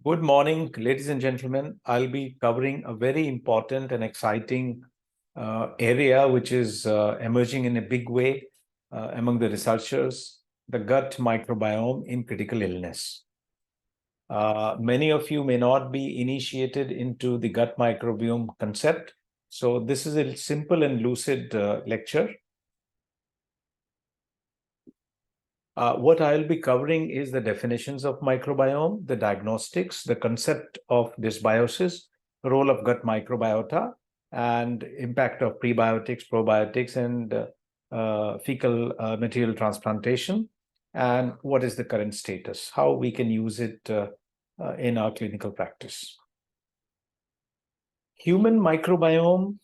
Good morning, ladies and gentlemen. I'll be covering a very important and exciting area which is emerging in a big way among the researchers, the gut microbiome in critical illness. Many of you may not be initiated into the gut microbiome concept. So this is a simple and lucid lecture. What I'll be covering is the definitions of microbiome, the diagnostics, the concept of dysbiosis, role of gut microbiota, and impact of prebiotics, probiotics, and fecal material transplantation, and what is the current status, how we can use it in our clinical practice. Human microbiome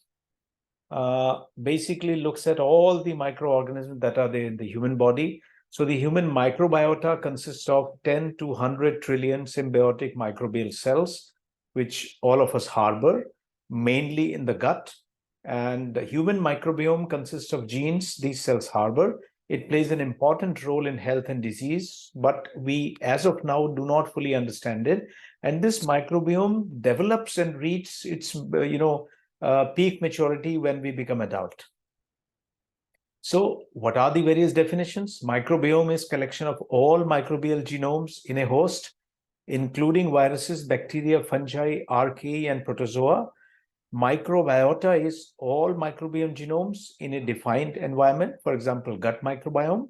basically looks at all the microorganisms that are there in the human body. So the human microbiota consists of 10 to 100 trillion symbiotic microbial cells, which all of us harbor, mainly in the gut. And the human microbiome consists of genes these cells harbor. It plays an important role in health and disease, but we, as of now, do not fully understand it. And this microbiome develops and reaches its, peak maturity when we become adult. So what are the various definitions? Microbiome is collection of all microbial genomes in a host, including viruses, bacteria, fungi, archaea, and protozoa. Microbiota is all microbiome genomes in a defined environment, for example, gut microbiome.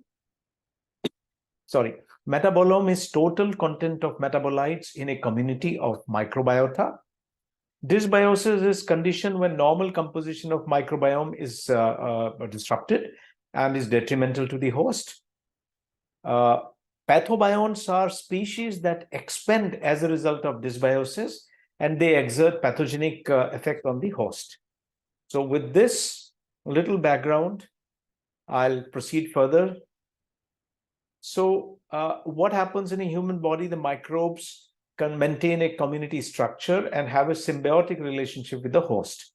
Metabolome is total content of metabolites in a community of microbiota. Dysbiosis is condition when normal composition of microbiome is disrupted and is detrimental to the host. Pathobionts are species that expand as a result of dysbiosis, and they exert pathogenic effect on the host. So with this little background, I'll proceed further. So what happens in a human body? The microbes can maintain a community structure and have a symbiotic relationship with the host.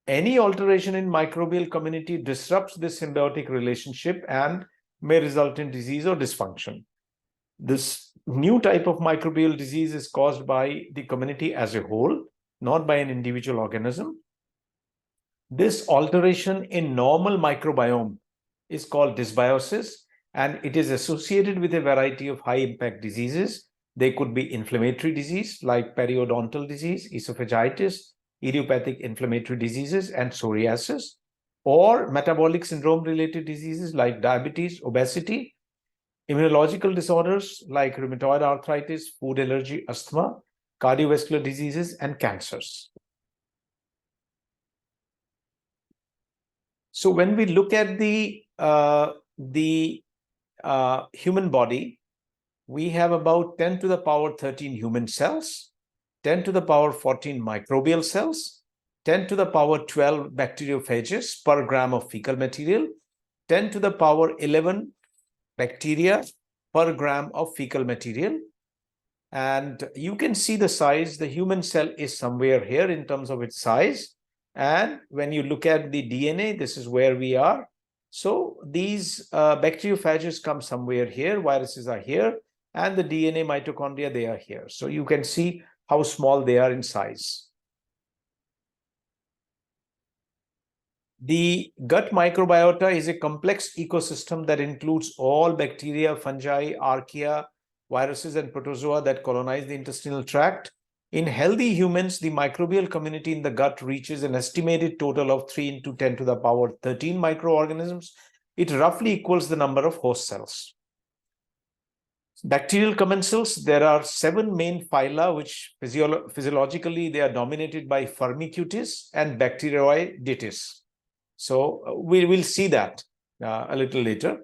Any alteration in microbial community disrupts this symbiotic relationship and may result in disease or dysfunction. This new type of microbial disease is caused by the community as a whole, not by an individual organism. This alteration in normal microbiome is called dysbiosis, and it is associated with a variety of high-impact diseases. They could be inflammatory disease like periodontal disease, esophagitis, idiopathic inflammatory diseases, and psoriasis, or metabolic syndrome-related diseases like diabetes, obesity, immunological disorders like rheumatoid arthritis, food allergy, asthma, cardiovascular diseases, and cancers. So when we look at the human body, we have about 10 to the power 13 human cells, 10 to the power 14 microbial cells, 10 to the power 12 bacteriophages per gram of fecal material, 10 to the power 11 bacteria per gram of fecal material. And you can see the size. The human cell is somewhere here in terms of its size. And when you look at the DNA, this is where we are. So these bacteriophages come somewhere here, viruses are here, and the DNA mitochondria, they are here. So you can see how small they are in size. The gut microbiota is a complex ecosystem that includes all bacteria, fungi, archaea, viruses, and protozoa that colonize the intestinal tract. In healthy humans, the microbial community in the gut reaches an estimated total of 3 into 10 to the power 13 microorganisms. It roughly equals the number of host cells. Bacterial commensals, there are 7 main phyla, which physiologically they are dominated by Firmicutes and Bacteroidetes. So we will see that a little later.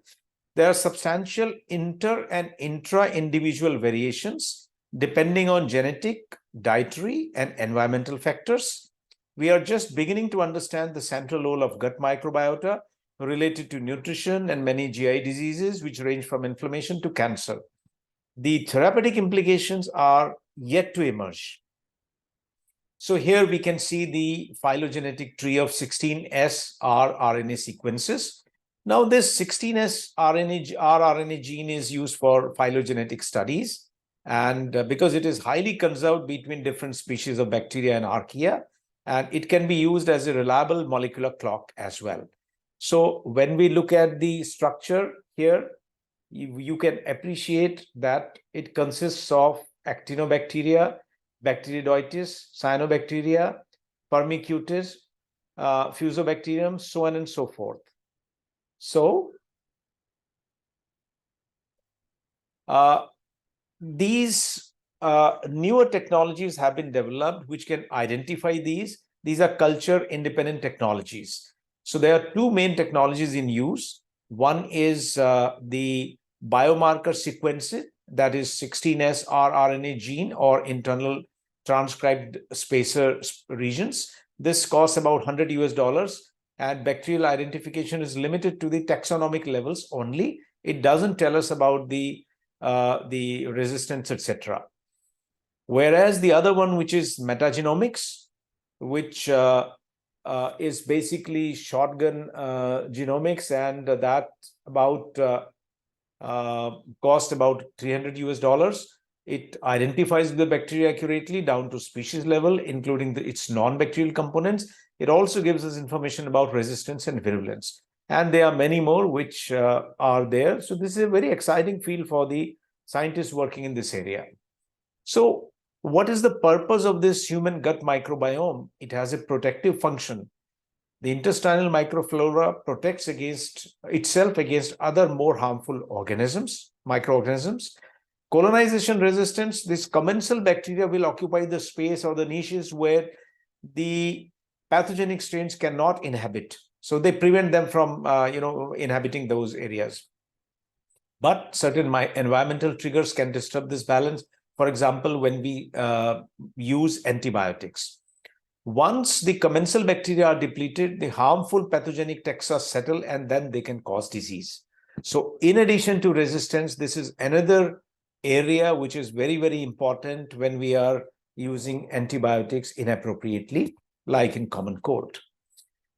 There are substantial inter and intra-individual variations depending on genetic, dietary, and environmental factors. We are just beginning to understand the central role of gut microbiota related to nutrition and many GI diseases, which range from inflammation to cancer. The therapeutic implications are yet to emerge. So here we can see the phylogenetic tree of 16S rRNA sequences. Now this 16S rRNA gene is used for phylogenetic studies, And because it is highly conserved between different species of bacteria and archaea, and it can be used as a reliable molecular clock as well. So when we look at the structure here, you can appreciate that it consists of actinobacteria, bacteroidetes, cyanobacteria, firmicutes, fusobacterium, so on and so forth. So these newer technologies have been developed which can identify these. These are culture independent technologies. So there are two main technologies in use. One is the biomarker sequencing, that is 16S rRNA gene or internal transcribed spacer regions. This costs about $100 and bacterial identification is limited to the taxonomic levels only. It doesn't tell us about the resistance, etc. Whereas the other one, which is metagenomics, which is basically shotgun genomics, and that about cost about $300. It identifies the bacteria accurately down to species level, including its non-bacterial components. It also gives us information about resistance and virulence. And there are many more which are there. So this is a very exciting field for the scientists working in this area. So what is the purpose of this human gut microbiome? It has a protective function. The intestinal microflora protects against itself against other more harmful organisms, microorganisms. Colonization resistance, this commensal bacteria will occupy the space or the niches where the pathogenic strains cannot inhabit. So they prevent them from inhabiting those areas. But certain environmental triggers can disturb this balance. For example, when we use antibiotics. Once the commensal bacteria are depleted, the harmful pathogenic taxa settle and then they can cause disease. So in addition to resistance, this is another area which is very, very important when we are using antibiotics inappropriately, like in common cold.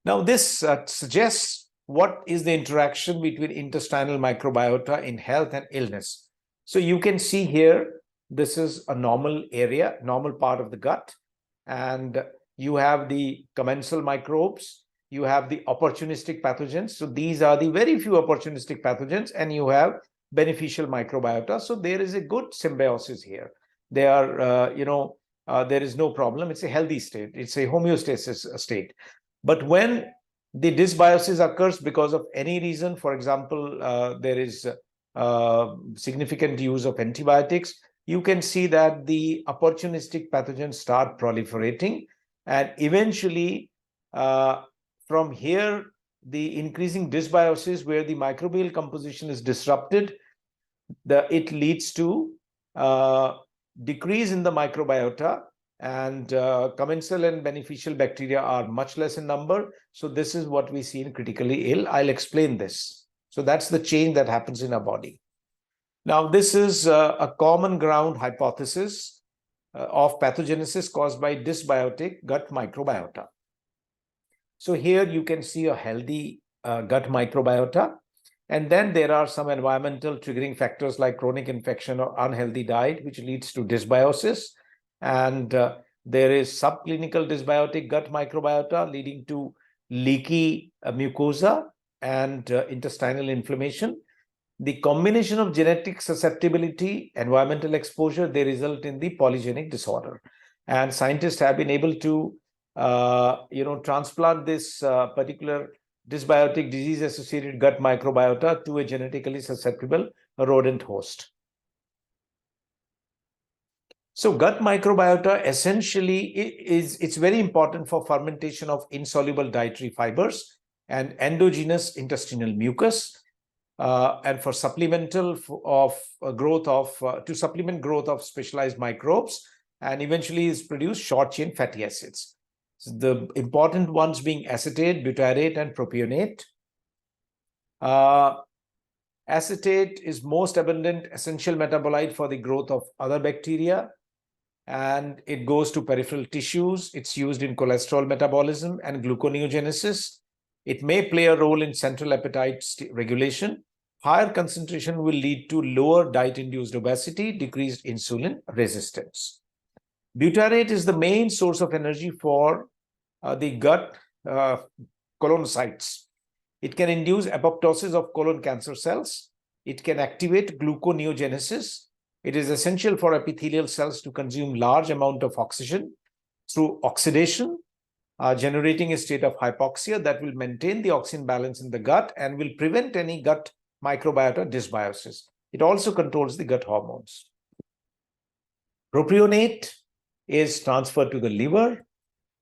Now, this suggests what is the interaction between intestinal microbiota in health and illness. So you can see here, this is a normal area, normal part of the gut, and you have the commensal microbes, you have the opportunistic pathogens. So these are the very few opportunistic pathogens, and you have beneficial microbiota. So there is a good symbiosis here. They are, there is no problem. It's a healthy state. It's a homeostasis state. But when the dysbiosis occurs because of any reason, for example, there is significant use of antibiotics, you can see that the opportunistic pathogens start proliferating. And eventually, from here, the increasing dysbiosis where the microbial composition is disrupted, it leads to decrease in the microbiota, and commensal and beneficial bacteria are much less in number. So this is what we see in critically ill. I'll explain this. So that's the change that happens in our body. Now, this is a common ground hypothesis of pathogenesis caused by dysbiotic gut microbiota. So here you can see a healthy gut microbiota. And then there are some environmental triggering factors like chronic infection or unhealthy diet, which leads to dysbiosis. And there is subclinical dysbiotic gut microbiota leading to leaky mucosa and intestinal inflammation. The combination of genetic susceptibility, environmental exposure, they result in the polygenic disorder. And scientists have been able to, transplant this particular dysbiotic disease-associated gut microbiota to a genetically susceptible rodent host. So gut microbiota essentially it's very important for fermentation of insoluble dietary fibers and endogenous intestinal mucus, and for supplemental growth of specialized microbes, and eventually is produced short chain fatty acids. So the important ones being acetate, butyrate, and propionate. Acetate is most abundant essential metabolite for the growth of other bacteria, and it goes to peripheral tissues. It's used in cholesterol metabolism and gluconeogenesis. It may play a role in central appetite regulation. higher concentration will lead to lower diet-induced obesity, decreased insulin resistance. Butyrate is the main source of energy for the gut colonocytes. It can induce apoptosis of colon cancer cells. It can activate gluconeogenesis. It is essential for epithelial cells to consume large amount of oxygen through oxidation, generating a state of hypoxia that will maintain the oxygen balance in the gut and will prevent any gut microbiota dysbiosis. It also controls the gut hormones. Propionate is transferred to the liver,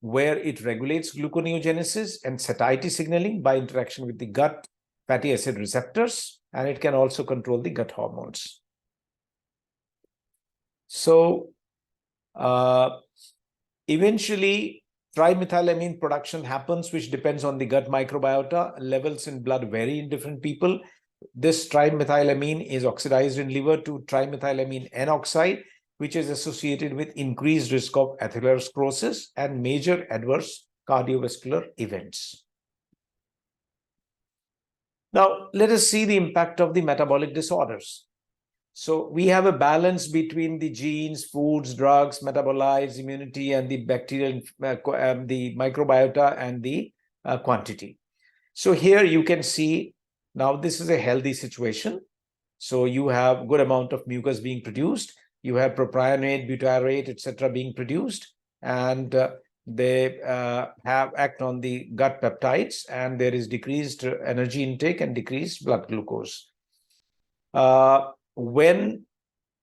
where it regulates gluconeogenesis and satiety signaling by interaction with the gut fatty acid receptors, and it can also control the gut hormones. So, eventually, trimethylamine production happens, which depends on the gut microbiota. Levels in blood vary in different people. This trimethylamine is oxidized in liver to trimethylamine N-oxide, which is associated with increased risk of atherosclerosis and major adverse cardiovascular events. Now, let us see the impact of the metabolic disorders. So we have a balance between the genes, foods, drugs, metabolites, immunity, and the bacterial, the microbiota and the quantity. So here you can see, now this is a healthy situation. So you have good amount of mucus being produced. You have propionate, butyrate, etc. being produced, and they act on the gut peptides, and there is decreased energy intake and decreased blood glucose. When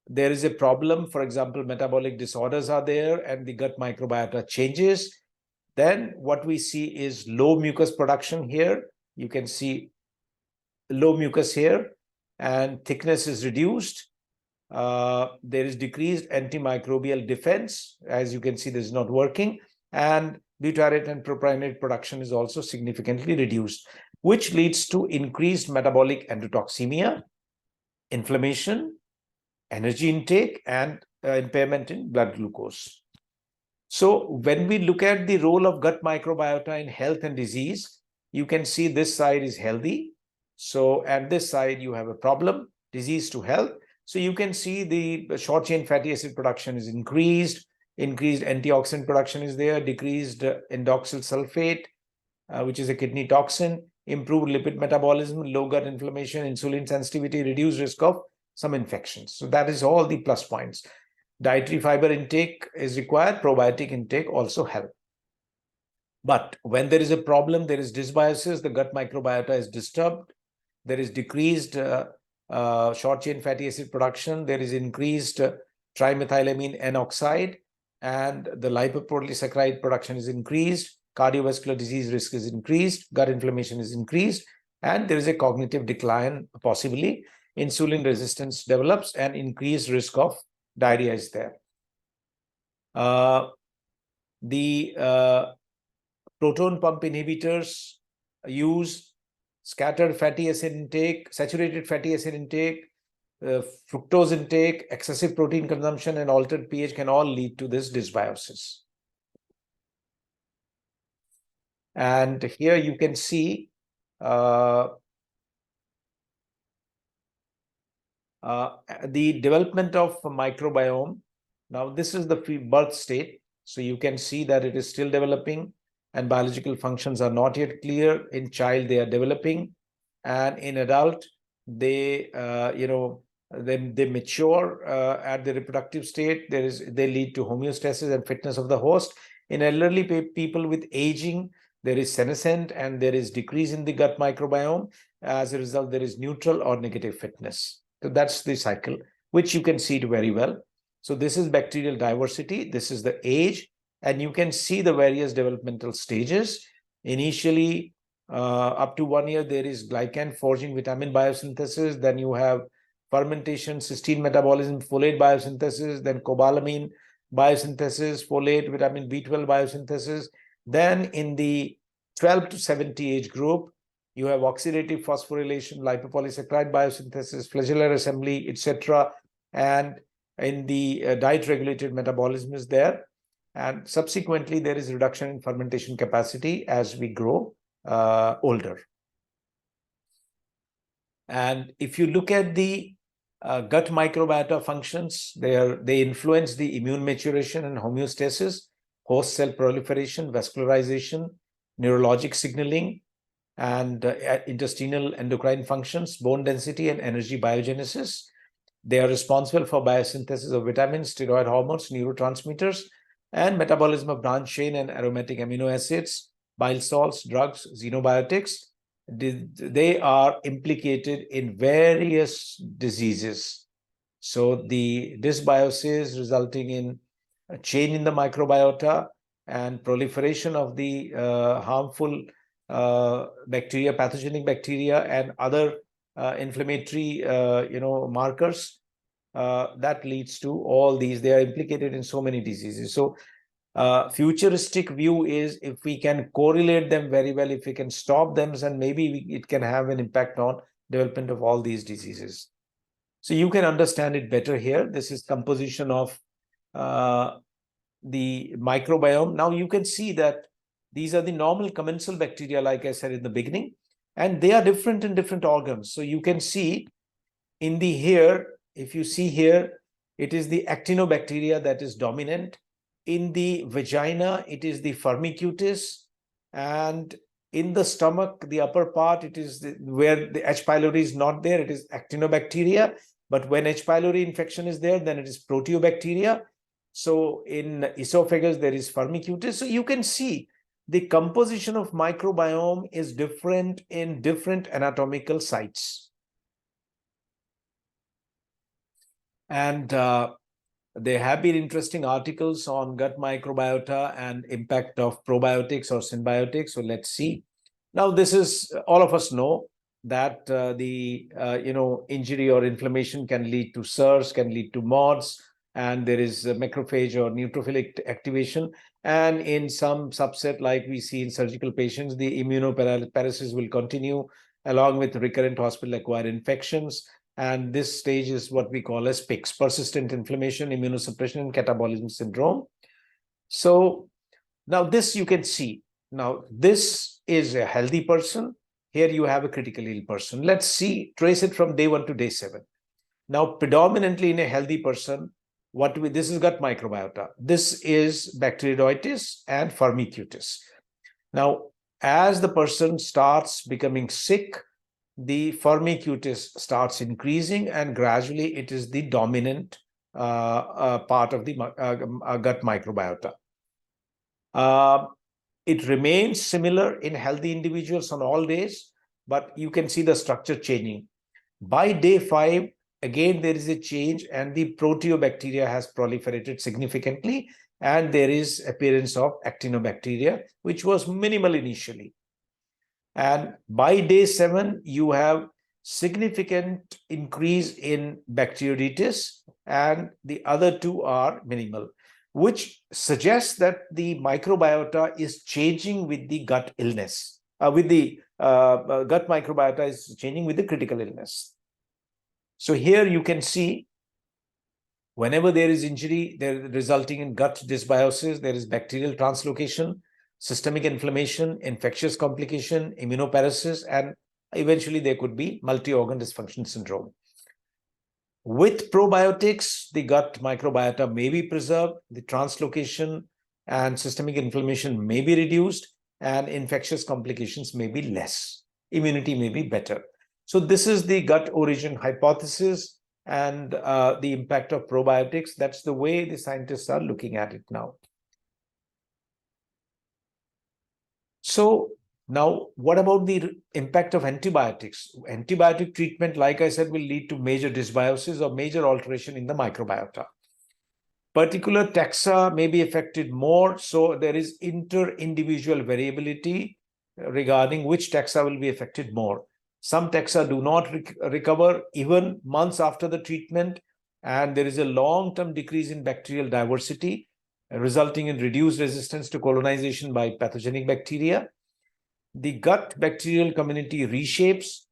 there is a problem, for example, metabolic disorders are there and the gut microbiota changes, then what we see is low mucus production here. You can see low mucus here, and thickness is reduced. There is decreased antimicrobial defense. As you can see, this is not working. And butyrate and propionate production is also significantly reduced, which leads to increased metabolic endotoxemia, inflammation, energy intake, and impairment in blood glucose. So when we look at the role of gut microbiota in health and disease, you can see this side is healthy. So at this side, you have a problem, disease to health. So you can see the short chain fatty acid production is increased antioxidant production is there, decreased indoxyl sulfate, which is a kidney toxin, improved lipid metabolism, low gut inflammation, insulin sensitivity, reduced risk of some infections. So that is all the plus points. Dietary fiber intake is required, probiotic intake also help. But when there is a problem, there is dysbiosis, the gut microbiota is disturbed, there is decreased short chain fatty acid production, there is increased trimethylamine N-oxide, and the lipopolysaccharide production is increased, cardiovascular disease risk is increased, gut inflammation is increased, and there is a cognitive decline, possibly insulin resistance develops, and increased risk of diarrhea is there. The proton pump inhibitors use scattered fatty acid intake, saturated fatty acid intake, fructose intake, excessive protein consumption, and altered pH can all lead to this dysbiosis. And here you can see the development of microbiome. Now, this is the birth state. So you can see that it is still developing and biological functions are not yet clear. In child, they are developing, and in adult, they they mature at the reproductive state. They lead to homeostasis and fitness of the host. In elderly people with aging, there is senescent and there is decrease in the gut microbiome. As a result, there is neutral or negative fitness. So that's the cycle, which you can see it very well. So this is bacterial diversity. This is the age, and you can see the various developmental stages. Initially, up to 1 year, there is glycan forging vitamin biosynthesis. Then you have fermentation, cysteine metabolism, folate biosynthesis, then cobalamin biosynthesis, folate, vitamin B12 biosynthesis. Then in the 12 to 70 age group, you have oxidative phosphorylation, lipopolysaccharide biosynthesis, flagellar assembly, etc. And in the diet-regulated metabolism is there. And subsequently, there is reduction in fermentation capacity as we grow older. And if you look at the gut microbiota functions, they influence the immune maturation and homeostasis, host cell proliferation, vascularization, neurologic signaling, and intestinal endocrine functions, bone density, and energy biogenesis. They are responsible for biosynthesis of vitamins, steroid hormones, neurotransmitters, and metabolism of branched chain and aromatic amino acids, bile salts, drugs, xenobiotics. They are implicated in various diseases. So the dysbiosis resulting in a change in the microbiota and proliferation of the harmful bacteria, pathogenic bacteria, and other inflammatory, markers that leads to all these. They are implicated in so many diseases. So futuristic view is if we can correlate them very well, if we can stop them, and maybe it can have an impact on development of all these diseases. So you can understand it better here. This is composition of the microbiome. Now you can see that these are the normal commensal bacteria, like I said in the beginning, and they are different in different organs. So you can see in the here, if you see here, it is the actinobacteria that is dominant. In the vagina, it is the firmicutes, and in the stomach, the upper part, it is where the H. pylori is not there, it is actinobacteria. But when H. pylori infection is there, then it is proteobacteria. So in esophagus, there is firmicutes. So you can see the composition of microbiome is different in different anatomical sites. And there have been interesting articles on gut microbiota and impact of probiotics or symbiotics. So let's see. Now, this is, all of us know that the injury or inflammation can lead to SIRS, can lead to MODS, and there is macrophage or neutrophilic activation. And in some subset, like we see in surgical patients, the immunoparesis will continue along with recurrent hospital-acquired infections. And this stage is what we call as PICS, persistent inflammation, immunosuppression, and catabolism syndrome. So now this you can see. Now this is a healthy person. Here you have a critically ill person. Let's see, trace it from day 1 to day 7. Now, predominantly in a healthy person, this is gut microbiota. This is bacteroides and firmicutes. Now, as the person starts becoming sick, the firmicutes starts increasing, and gradually it is the dominant part of the gut microbiota. It remains similar in healthy individuals on all days, but you can see the structure changing. By day 5, again, there is a change, and the proteobacteria has proliferated significantly, and there is appearance of actinobacteria, which was minimal initially. And by day 7, you have significant increase in bacteroides, and the other two are minimal, which suggests that the microbiota is changing with the gut illness, gut microbiota is changing with the critical illness. So here you can see whenever there is injury, there resulting in gut dysbiosis, there is bacterial translocation, systemic inflammation, infectious complication, immunoparesis, and eventually there could be multi-organ dysfunction syndrome. With probiotics, the gut microbiota may be preserved, the translocation and systemic inflammation may be reduced, and infectious complications may be less. Immunity may be better. So this is the gut origin hypothesis and the impact of probiotics. That's the way the scientists are looking at it now. So now, what about the impact of antibiotics? Antibiotic treatment, like I said, will lead to major dysbiosis or major alteration in the microbiota. Particular taxa may be affected more, so there is inter-individual variability regarding which taxa will be affected more. Some taxa do not recover even months after the treatment, and there is a long-term decrease in bacterial diversity, resulting in reduced resistance to colonization by pathogenic bacteria. The gut bacterial community reshapes,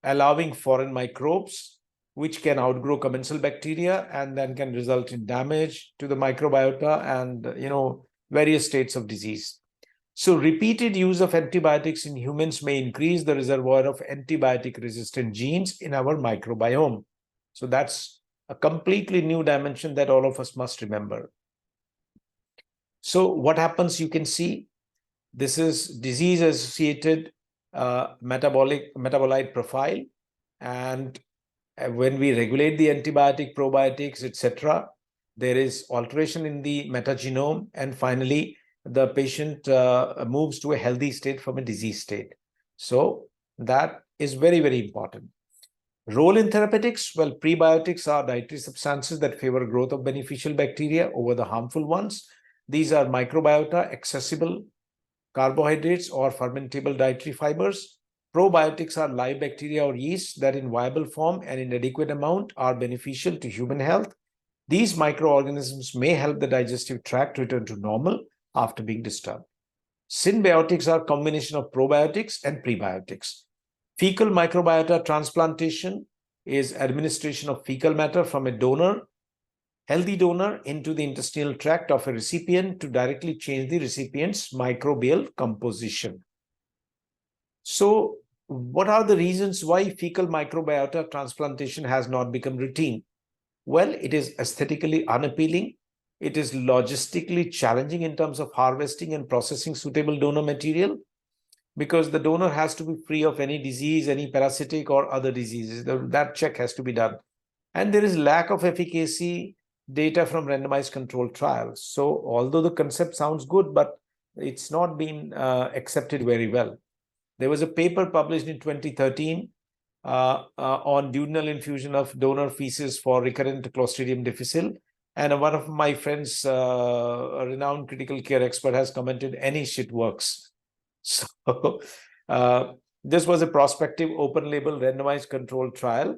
allowing foreign microbes, which can outgrow commensal bacteria and then can result in damage to the microbiota and, various states of disease. So repeated use of antibiotics in humans may increase the reservoir of antibiotic-resistant genes in our microbiome. So that's a completely new dimension that all of us must remember. So what happens, you can see, this is disease-associated metabolite profile. And when we regulate the antibiotic, probiotics, etc., there is alteration in the metagenome. And finally, the patient moves to a healthy state from a disease state. So that is very, very important. Role in therapeutics? Well, prebiotics are dietary substances that favor growth of beneficial bacteria over the harmful ones. These are microbiota, accessible carbohydrates or fermentable dietary fibers. Probiotics are live bacteria or yeast that in viable form and in adequate amount are beneficial to human health. These microorganisms may help the digestive tract return to normal after being disturbed. Symbiotics are a combination of probiotics and prebiotics. Fecal microbiota transplantation is administration of fecal matter from a donor, healthy donor, into the intestinal tract of a recipient to directly change the recipient's microbial composition. So, what are the reasons why fecal microbiota transplantation has not become routine? Well, it is aesthetically unappealing. It is logistically challenging in terms of harvesting and processing suitable donor material, because the donor has to be free of any disease, any parasitic or other diseases. That check has to be done. And there is lack of efficacy data from randomized controlled trials. So although the concept sounds good, but it's not been accepted very well. There was a paper published in 2013 on duodenal infusion of donor feces for recurrent Clostridium difficile. And one of my friends, a renowned critical care expert, has commented, any shit works. So this was a prospective open label randomized controlled trial.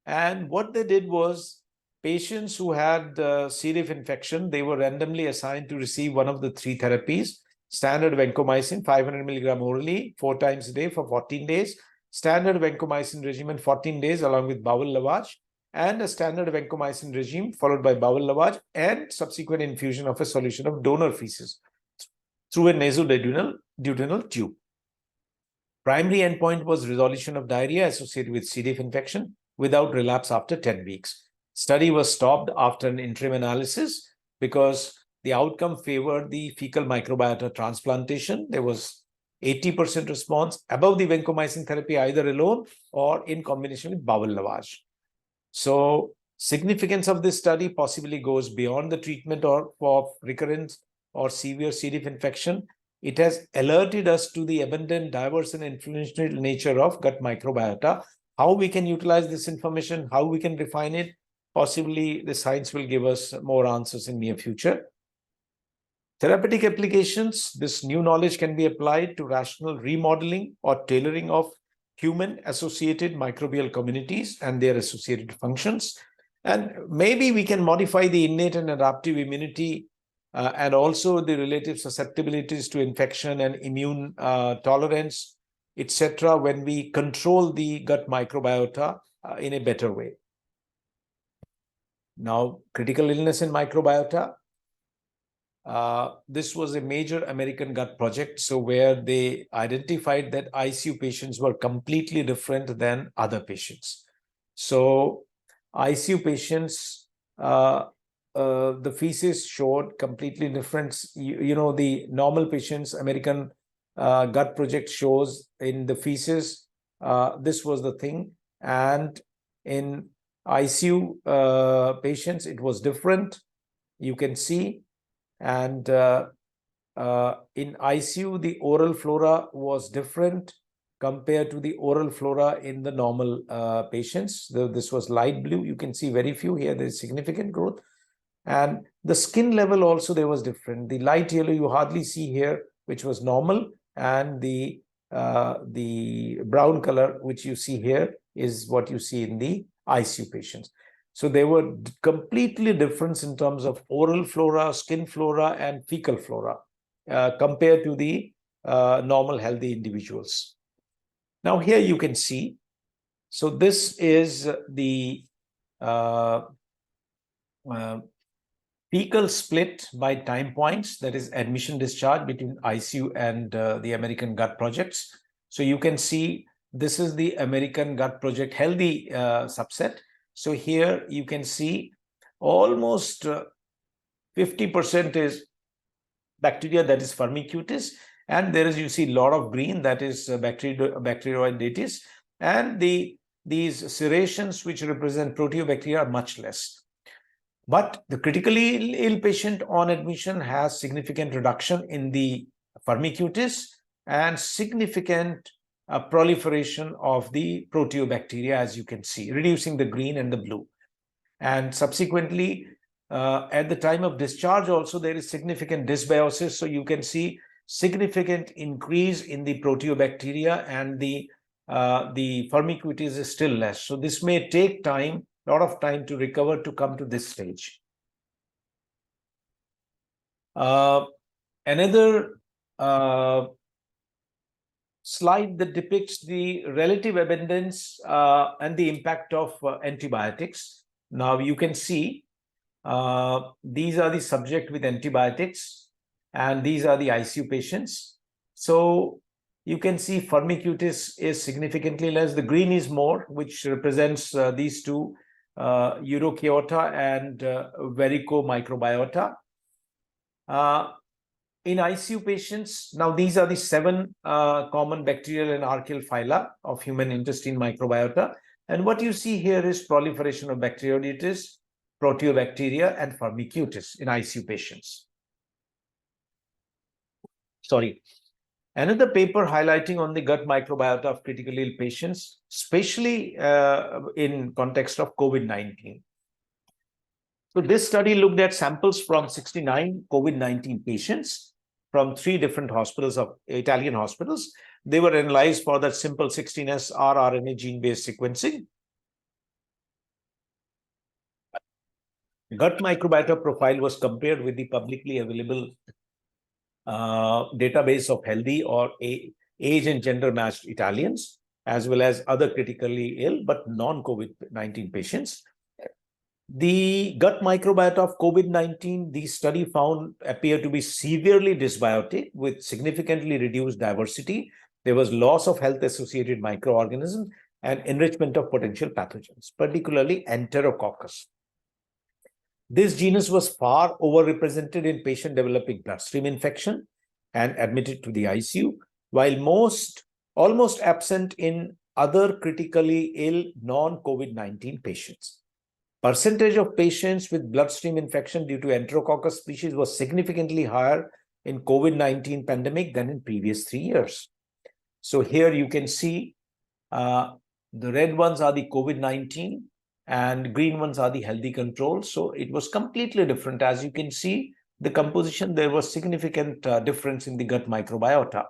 And what they did was, patients who had C. diff infection, they were randomly assigned to receive one of the three therapies: standard vancomycin 500 milligram orally 4 times a day for 14 days, standard vancomycin regimen 14 days along with bowel lavage, and a standard vancomycin regime followed by bowel lavage and subsequent infusion of a solution of donor feces through a nasoduodenal tube. Primary endpoint was resolution of diarrhea associated with C. diff infection without relapse after 10 weeks. Study was stopped after an interim analysis because the outcome favored the fecal microbiota transplantation. There was 80% response above the vancomycin therapy, either alone or in combination with bowel lavage. So significance of this study possibly goes beyond the treatment or of recurrent or severe C. diff infection. It has alerted us to the abundant, diverse, and influential nature of gut microbiota, how we can utilize this information, how we can refine it. Possibly the science will give us more answers in near future. Therapeutic applications. This new knowledge can be applied to rational remodeling or tailoring of human-associated microbial communities and their associated functions. And maybe we can modify the innate and adaptive immunity and also the relative susceptibilities to infection and immune tolerance, etc., when we control the gut microbiota in a better way. Now, critical illness in microbiota. This was a major American gut project, so where they identified that ICU patients were completely different than other patients. So ICU patients, the feces showed completely different. You know, the normal patients, American gut project shows in the feces, this was the thing. And in ICU patients, it was different. You can see. And in ICU, the oral flora was different compared to the oral flora in the normal patients. This was light blue. You can see very few here. There is significant growth. And the skin level also, there was different. The light yellow you hardly see here, which was normal. And the brown color, which you see here, is what you see in the ICU patients. So they were completely different in terms of oral flora, skin flora, and fecal flora compared to the normal healthy individuals. Now here you can see, so this is the fecal split by time points, that is admission discharge between ICU and the American Gut Projects. So you can see this is the American Gut Project healthy subset. So here you can see almost 50% is bacteria, that is Firmicutes, and there is, you see, a lot of green, that is Bacteroidetes, and these serrations which represent proteobacteria are much less. But the critically ill patient on admission has significant reduction in the Firmicutes and significant proliferation of the proteobacteria, as you can see, reducing the green and the blue. And subsequently, at the time of discharge also, there is significant dysbiosis. So you can see significant increase in the proteobacteria, and the Firmicutes is still less. So this may take time, a lot of time, to recover to come to this stage. Another slide that depicts the relative abundance and the impact of antibiotics. Now you can see these are the subject with antibiotics, and these are the ICU patients. So you can see Firmicutes is significantly less. The green is more, which represents these two, Microbiota and Microbiota. In ICU patients, now these are the 7 common bacterial and archaeal phyla of human intestine microbiota. And what you see here is proliferation of Bacteroidetes, proteobacteria, and Firmicutes in ICU patients. Sorry. Another paper highlighting on the gut microbiota of critically ill patients, especially in context of COVID-19. So this study looked at samples from 69 COVID-19 patients from 3 different hospitals of Italian hospitals. They were analyzed for that simple 16S rRNA gene-based sequencing. Gut microbiota profile was compared with the publicly available database of healthy or age and gender matched Italians, as well as other critically ill but non-COVID-19 patients. The gut microbiota of COVID-19, the study found appear to be severely dysbiotic with significantly reduced diversity. There was loss of health-associated microorganisms and enrichment of potential pathogens, particularly Enterococcus. This genus was far overrepresented in patient developing bloodstream infection and admitted to the ICU, while almost absent in other critically ill non-COVID-19 patients. Percentage of patients with bloodstream infection due to Enterococcus species was significantly higher in COVID-19 pandemic than in previous 3 years. So here you can see the red ones are the COVID-19 and green ones are the healthy controls. So it was completely different. As you can see, the composition, there was significant difference in the gut microbiota.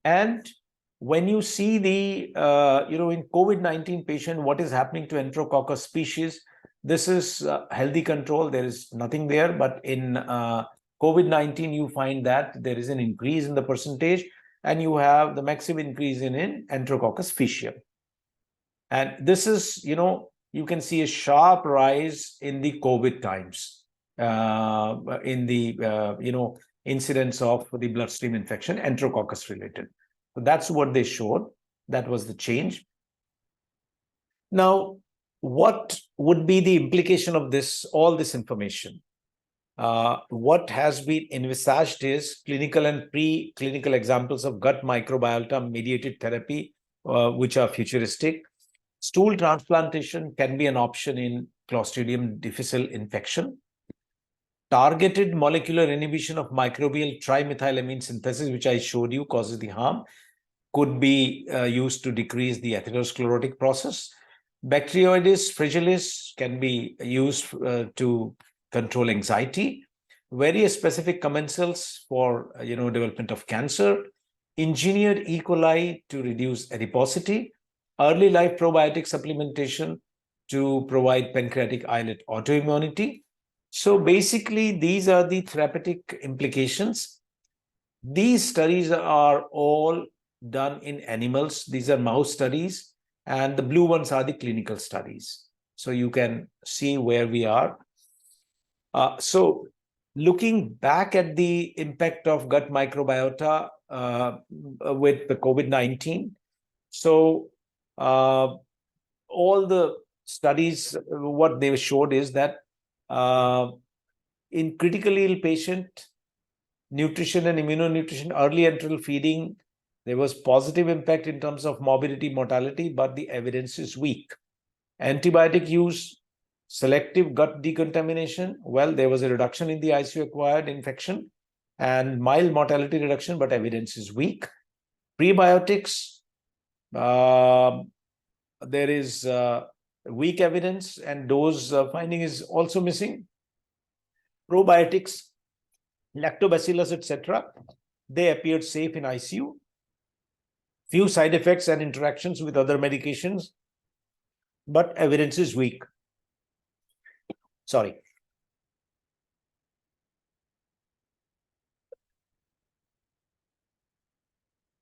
And when you see the, in COVID-19 patient, what is happening to Enterococcus species, this is healthy control. There is nothing there. But in COVID-19, you find that there is an increase in the percentage, and you have the maximum increase in Enterococcus faecium. And this is, you can see a sharp rise in the COVID times in the, incidence of the bloodstream infection, Enterococcus related. So that's what they showed. That was the change. Now, what would be the implication of all this information? What has been envisaged is clinical and preclinical examples of gut microbiota mediated therapy, which are futuristic. Stool transplantation can be an option in Clostridium difficile infection. Targeted molecular inhibition of microbial trimethylamine synthesis, which I showed you causes the harm, could be used to decrease the atherosclerotic process. Bacteroides fragilis can be used to control anxiety. Various specific commensals for development of cancer. Engineered E. coli to reduce adiposity. Early life probiotic supplementation to provide pancreatic islet autoimmunity. So basically, these are the therapeutic implications. These studies are all done in animals. These are mouse studies. and the blue ones are the clinical studies. So you can see where we are. So looking back at the impact of gut microbiota with the COVID-19, so all the studies, what they showed is that in critically ill patient, nutrition and immunonutrition, early enteral feeding, there was positive impact in terms of morbidity, mortality, but the evidence is weak. Antibiotic use, selective gut decontamination, well, there was a reduction in the ICU-acquired infection and mild mortality reduction, but evidence is weak. Prebiotics, there is weak evidence and dose finding is also missing. Probiotics, lactobacillus, etc., they appeared safe in ICU. Few side effects and interactions with other medications, but evidence is weak. Sorry.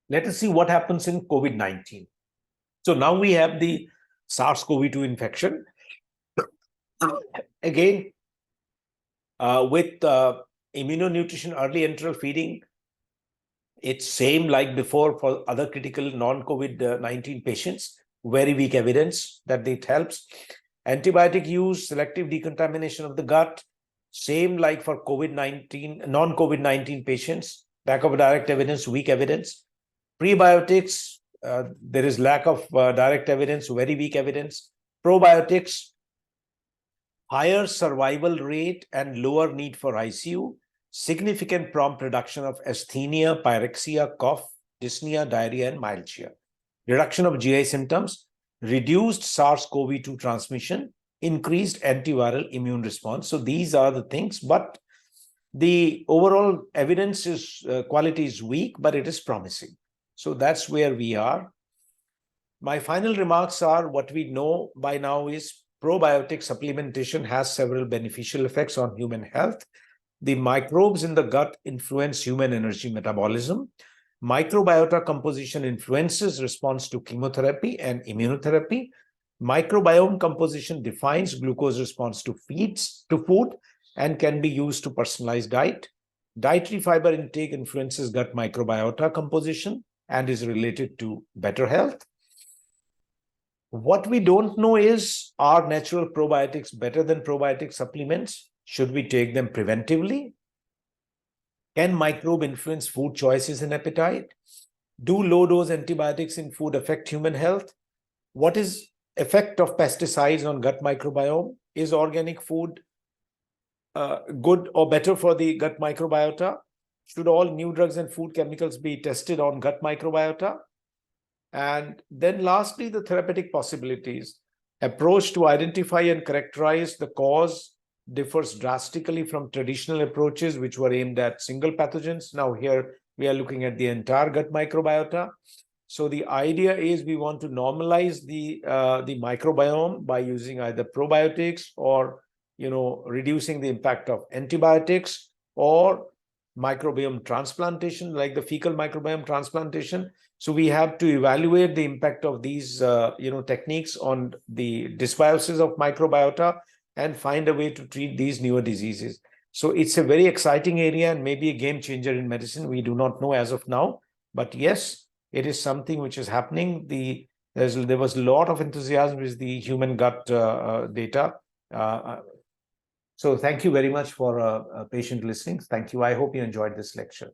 Let us see what happens in COVID-19. So now we have the SARS-CoV-2 infection. Again, with immunonutrition, early enteral feeding, it's same like before for other critical non-COVID-19 patients. Very weak evidence that it helps. Antibiotic use, selective decontamination of the gut, same like for COVID-19, non-COVID-19 patients. Lack of direct evidence, weak evidence. Prebiotics, there is lack of direct evidence, very weak evidence. Probiotics, higher survival rate and lower need for ICU. Significant prompt reduction of asthenia, pyrexia, cough, dyspnea, diarrhea, and myalgia. Reduction of GI symptoms, reduced SARS-CoV-2 transmission, increased antiviral immune response. So these are the things, but the overall evidence is quality is weak, but it is promising. So that's where we are. My final remarks are what we know by now is probiotic supplementation has several beneficial effects on human health. The microbes in the gut influence human energy metabolism. Microbiota composition influences response to chemotherapy and immunotherapy. Microbiome composition defines glucose response to food and can be used to personalize diet. Dietary fiber intake influences gut microbiota composition and is related to better health. What we don't know is, are natural probiotics better than probiotic supplements? Should we take them preventively? Can microbe influence food choices and appetite? Do low-dose antibiotics in food affect human health? What is effect of pesticides on gut microbiome? Is organic food good or better for the gut microbiota? Should all new drugs and food chemicals be tested on gut microbiota? And then lastly, the therapeutic possibilities. Approach to identify and characterize the cause differs drastically from traditional approaches, which were aimed at single pathogens. Now here we are looking at the entire gut microbiota. So the idea is we want to normalize the microbiome by using either probiotics or, reducing the impact of antibiotics or microbiome transplantation, like the fecal microbiome transplantation. So we have to evaluate the impact of these, techniques on the dysbiosis of microbiota and find a way to treat these newer diseases. So it's a very exciting area and maybe a game changer in medicine. We do not know as of now, but yes, it is something which is happening. There was a lot of enthusiasm with the human gut data. So thank you very much for patient listening. Thank you. I hope you enjoyed this lecture.